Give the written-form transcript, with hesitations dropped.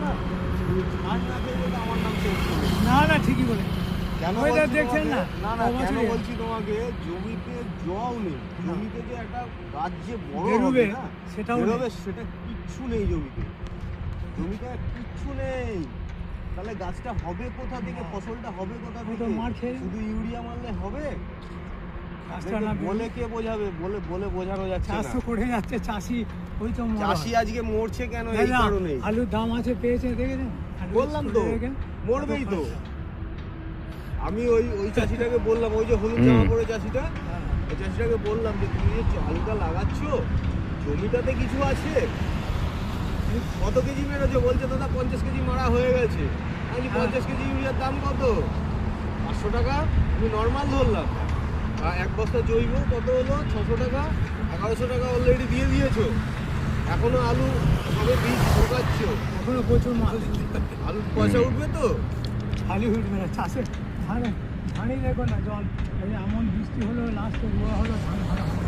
না, ধান না খেয়ে গেলে আমার নাম শেষ করে। না না ঠিকই বলে কেন ওইটা বলছি দেখছেন তোমাকে? না না ও কেন বছরে বলছি তোমাকে, জমিতে জল নেই, জমিতে যে একটা গাছ যে বড় বেরোবে, হবে না, সেটাও নেই। বেরোবে, সেটা কিচ্ছু নেই জমিতে। জমিতে কিচ্ছু নেই, তাহলে গাছটা হবে কোথা থেকে, ফসলটা হবে কোথা ও তো থেকে? মার খেয়ে শুধু ইউরিয়া মারলে হবে? গাছটা না বলে কে বোঝাবে, বলে বলে বোঝানো যাচ্ছে চাষ না। তো করে যাচ্ছে চাষি, ওই তো মরা। চাষি আজকে মরছে কেন, এই দাদা, কারণেই। আলুর দাম আছে পেয়েছে দেখেছেন? আলু বললাম তো, করে রেখে মরবেই কত তো। খরচা। আমি ওই ওই চাষিটাকে বললাম, ওই যে হলুদ জামা পরে চাষিটা, ওই চাষিটাকে বললাম যে তুমি যে আলুটা লাগাচ্ছ, জমিটাতে কিছু আছে? কত কেজি মেরেছো? বলছে দাদা 50 কেজি মারা হয়ে গেছে। আমি 50 কেজি ইউরিয়ার দাম কত? 500 টাকা। আমি নর্মাল ধরলাম। আর এক বস্তা জৈব কত হলো? 600 টাকা। 1100 টাকা অলরেডি দিয়ে দিয়েছো। এখনো আলু সবে বীজ ঢোকাচ্ছ। এখনো প্রচুর মাল আলুর পয়সা উঠবে তো? খালি উঠবে না চাষে। ধানে ধানই দেখো না জল, এই এমন বৃষ্টি হলো লাস্টে রোয়া হলো ধান ভালো হবে।